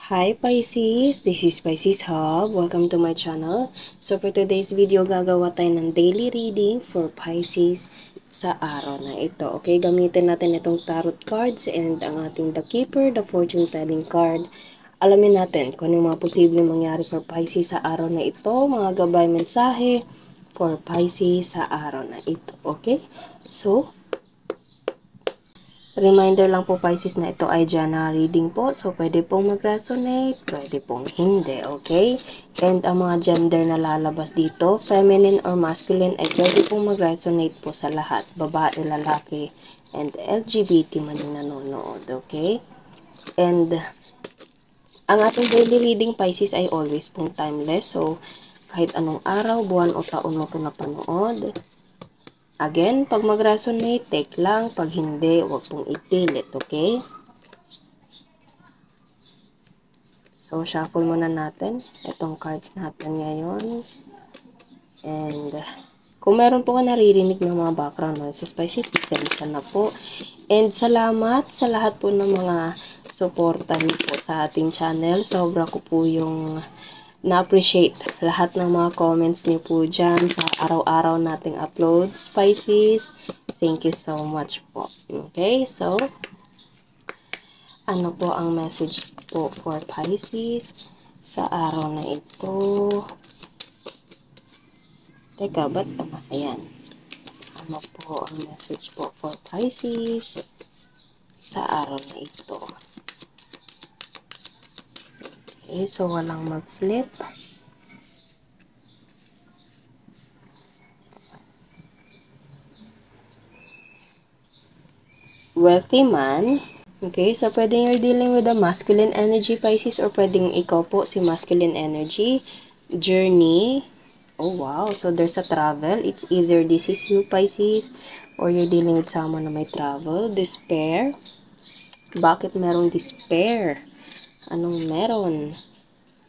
Hi Pisces, this is Pisces Hub. Welcome to my channel. So for today's video, gagawa tayo ng daily reading for Pisces sa araw na ito. Okay, gamitin natin itong tarot cards and ang ating The Keeper, the fortune telling card. Alamin natin kung ano yung mga posibleng mangyari for Pisces sa araw na ito, mga gabay mensahe for Pisces sa araw na ito. Okay, so reminder lang po Pisces na ito ay general reading po. So, pwede pong mag-resonate, pwede pong hindi, okay? And ang mga gender na lalabas dito, feminine or masculine, ay pwede pong mag-resonate po sa lahat. Babae, lalaki, and LGBT man yung nanonood, okay? And ang ating daily reading Pisces ay always pong timeless. So, kahit anong araw, buwan o taon mo ito napanood, again, pag mag-resonate, take lang. Pag hindi, huwag pong ipilit, okay? So, shuffle muna natin itong cards natin ngayon. And, kung meron po ka naririnig ng mga background noises, Pisces, pasensya na po. And, salamat sa lahat po ng mga suporta niyo po sa ating channel. Sobra ko po yung na-appreciate lahat ng mga comments niyo po dyan sa araw-araw nating uploads, Pisces. Thank you so much po. Okay, so, ano po ang message po for Pisces sa araw na ito? Teka, ba't tama? Ayan. Ano po ang message po for Pisces sa araw na ito? Okay, so walang mag-flip. Wealthy man. Okay, so pwedeng you're dealing with a masculine energy, Pisces, or pwedeng ikaw po si masculine energy. Journey. Oh, wow. So, there's a travel. It's either this is you, Pisces, or you're dealing with someone na may travel. Despair. Bakit merong despair? Anong meron?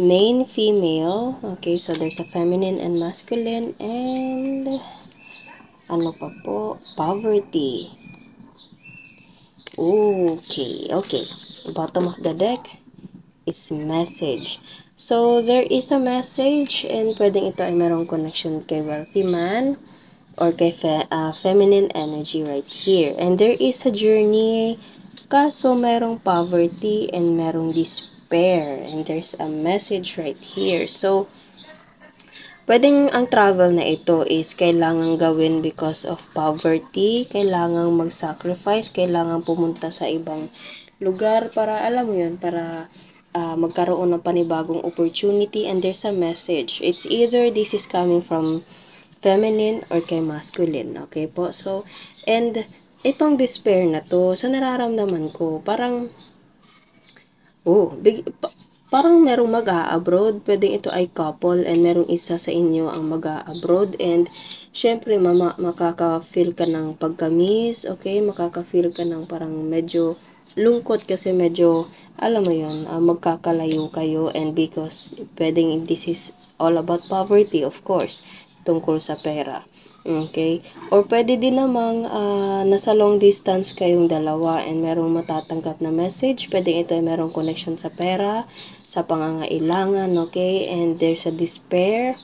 Main, female. Okay, so there's a feminine and masculine. And, ano pa po? Poverty. Okay, okay. Bottom of the deck is message. So, there is a message and pwedeng ito ay merong connection kay wealthy man or kay feminine energy right here. And there is a journey, kaso merong poverty and merong despair. And there's a message right here. So, pwedeng ang travel na ito is kailangan gawin because of poverty, kailangan mag-sacrifice, kailangan pumunta sa ibang lugar para, alam mo yun, para magkaroon ng panibagong opportunity and there's a message. It's either this is coming from feminine or kay masculine. Okay po? So, and itong despair na to, sa nararamdaman ko, parang, parang merong mag-a-abroad. Pwedeng ito ay couple and merong isa sa inyo ang mag-a-abroad. And, syempre, makaka-feel ka ng pagkamis. Okay? Makaka-feel ka ng parang medyo lungkot kasi medyo, alam mo yun, magkakalayo kayo. And because, pwedeng this is all about poverty, of course, tungkol sa pera. Okay? Or pwede din namang nasa long distance kayong dalawa and merong matatanggap na message. Pwede ito ay merong connection sa pera, sa pangangailangan, okay? And there's a despair.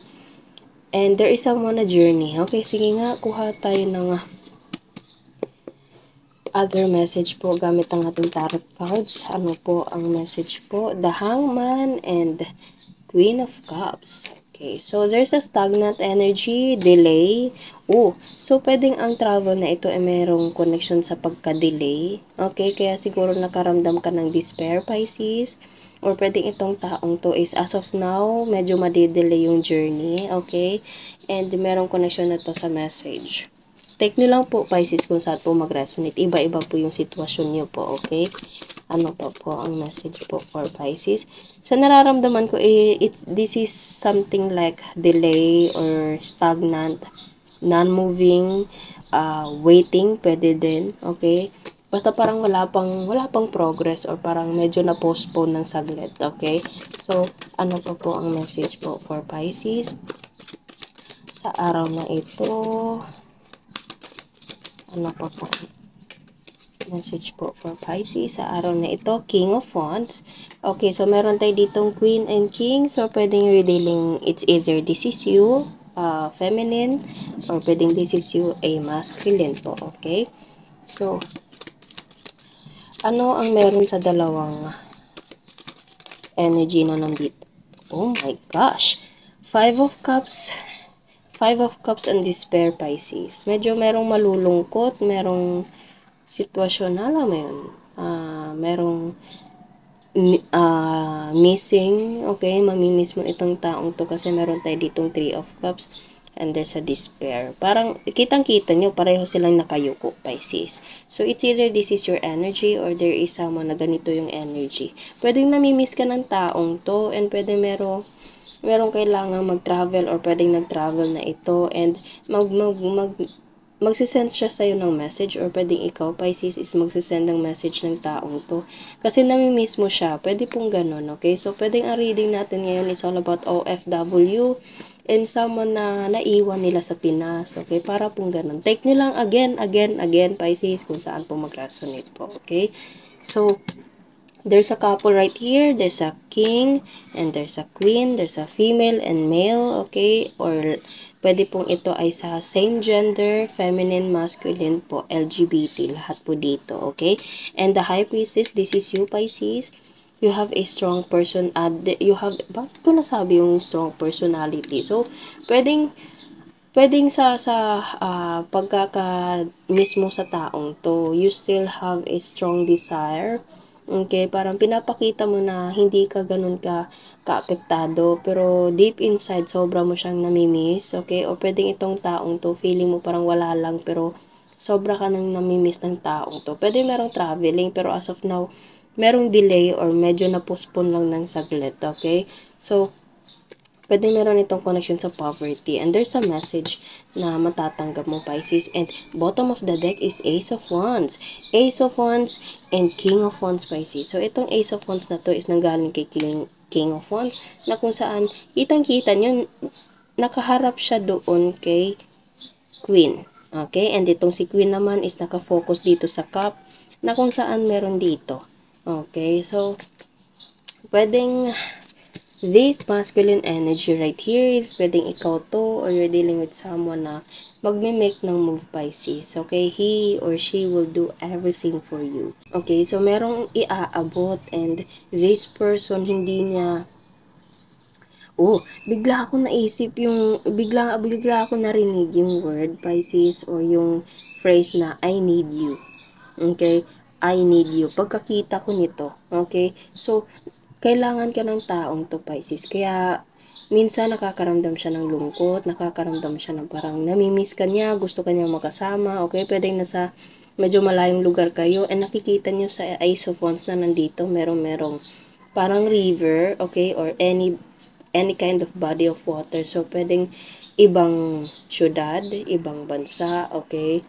And there is someone a journey. Okay, sige nga, kuha tayo ng other message po gamit ang ating tarot cards. Ano po ang message po? The Hangman and Queen of Cups. Okay, so there's a stagnant energy, delay. So pwedeng ang travel na ito ay mayroong connection sa pagka-delay. Okay, kaya siguro nakaramdam ka ng despair, Pisces. Or pwedeng itong taong to is as of now, medyo madidelay yung journey. Okay, and merong connection na to sa message. Take nyo lang po, Pisces, kung saan po mag-resonate. Iba-iba po yung sitwasyon nyo po, okay? Ano pa po ang message po for Pisces? Sa nararamdaman ko, this is something like delay or stagnant, non-moving, waiting, pwede din, okay? Basta parang wala pang progress or parang medyo na-postpone ng saglit, okay? So, ano pa po ang message po for Pisces? Sa araw na ito, ano pa po? Message po for Pisces sa araw na ito, King of Wands. Okay, so meron tayo ditong Queen and King. So, pwedeng you're dealing, it's either this is you, feminine, or pwedeng this is you, a masculine po. Okay? So, ano ang meron sa dalawang energy na nandito? Oh my gosh! Five of Cups. Five of Cups and Despair, Pisces. Medyo merong malulungkot, merong sitwasyon, alam mo yun, merong missing, okay, mamimiss mo itong taong to kasi meron tayo ditong Three of Cups and there's a despair. Parang kitang-kita nyo, pareho silang nakayuko, Pisces. So, it's either this is your energy or there is someone na ganito yung energy. Pwedeng namimiss ka ng taong to and pwede merong kailangan mag-travel or pwedeng nag-travel na ito and magsisend siya sa'yo ng message or pwedeng ikaw, Pisces, is magsisend ng message ng taong to. Kasi namimiss mo siya. Pwede pong ganun, okay? So, pwedeng ang reading natin ngayon is all about OFW and someone na naiwan nila sa Pinas, okay? Para pong ganun. Take nyo lang again, Pisces, kung saan po mag-resonate po, okay? So, there's a couple right here. There's a king and there's a queen. There's a female and male, okay? Or pwede pong ito ay sa same gender, feminine, masculine po, LGBT, lahat po dito, okay? And the High Priestess, this is you, Pisces. You have a strong person, bakit ko nasabi yung strong personality? So, pwedeng pagkaka mismo sa taong to, you still have a strong desire. Okay, parang pinapakita mo na hindi ka ganun kaapektado, pero deep inside, sobra mo siyang namimiss, okay? O pwedeng itong taong to, feeling mo parang wala lang, pero sobra ka nang namimiss ng taong to. Pwede merong traveling, pero as of now, merong delay or medyo na-postpone lang ng saglit, okay? So, pwede meron itong connection sa poverty. And there's a message na matatanggap mo, Pisces. And bottom of the deck is Ace of Wands. Ace of Wands and King of Wands, Pisces. So, itong Ace of Wands na to is nanggaling kay King of Wands na kung saan kitang-kita nyo, nakaharap siya doon kay Queen. Okay? And itong si Queen naman is nakafocus dito sa cup na kung saan meron dito. Okay? So, pwedeng this masculine energy right here, pwedeng ikaw to, or you're dealing with someone na magme-make ng move, Pisces. Okay? He or she will do everything for you. Okay? So, merong iaabot and this person, hindi niya bigla ako naisip bigla ako narinig yung word, Pisces, or yung phrase na, I need you. Okay? I need you. Pagkakita ko nito. Okay? So, kailangan ka ng taong to, Pisces. Kaya, minsan nakakaramdam siya ng lungkot, nakakaramdam siya ng parang namimiss ka niya, gusto ka niya makasama, okay? Pwedeng nasa medyo malayong lugar kayo, and nakikita niyo sa Ace of Wands na nandito, merong parang river, okay? Or any kind of body of water. So, pwedeng ibang syudad, ibang bansa, okay?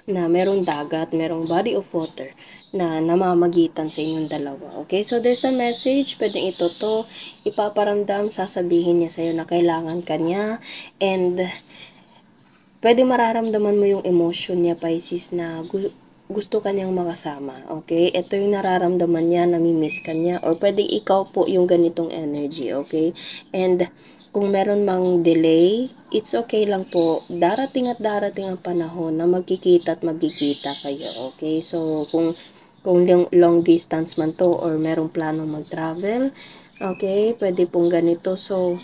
Na merong dagat, merong body of water na namamagitan sa inyong dalawa. Okay? So, there's a message. Pwedeng ito to. Ipaparamdam, sasabihin niya sa'yo na kailangan ka niya. And, pwede mararamdaman mo yung emotion niya, Pisces, na gusto ka niyang makasama. Okay? Ito yung nararamdaman niya, namimiss ka niya. Or pwedeng ikaw po yung ganitong energy. Okay? And, kung meron mang delay, it's okay lang po. Darating at darating ang panahon na magkikita at magkikita kayo. Okay? So, kung long distance man to or merong plano mag-travel, okay? Pwede pong ganito. So,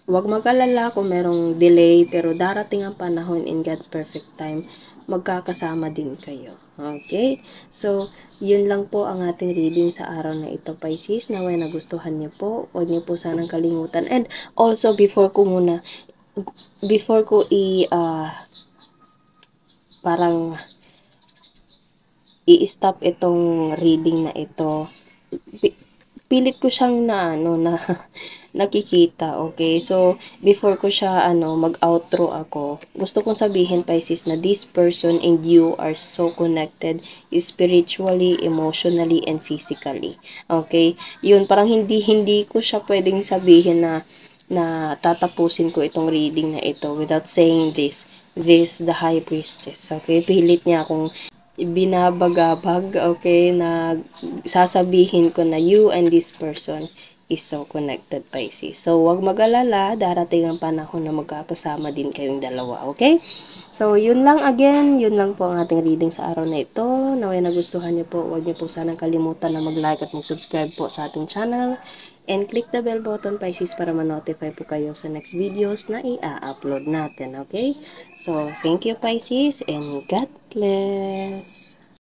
huwag mag-alala kung merong delay, pero darating ang panahon in God's perfect time, magkakasama din kayo. Okay? So, yun lang po ang ating reading sa araw na ito, Pisces. Naway nagustuhan niyo po. Huwag niyo po sanang kalimutan. And also, before ko parang i-stop itong reading na ito, pilit ko siyang nakikita, okay? So, before ko siya, mag-outro ako, gusto kong sabihin, Pisces, na this person and you are so connected spiritually, emotionally, and physically. Okay? Yun, parang hindi ko siya pwedeng sabihin na tatapusin ko itong reading na ito without saying this, the High Priestess. Okay? Pilit niya akong binabagabag, okay, na sasabihin ko na you and this person is so connected, Pisces. So, wag mag-alala, darating ang panahon na magkakasama din kayong dalawa, okay? So, yun lang again, yun lang po ang ating reading sa araw na ito. Naway nagustuhan niyo po, wag niyo po sanang kalimutan na mag-like at mag-subscribe po sa ating channel. And click the bell button, Pisces, para ma-notify po kayo sa next videos na i-upload natin, okay? So, thank you, Pisces, and God bless!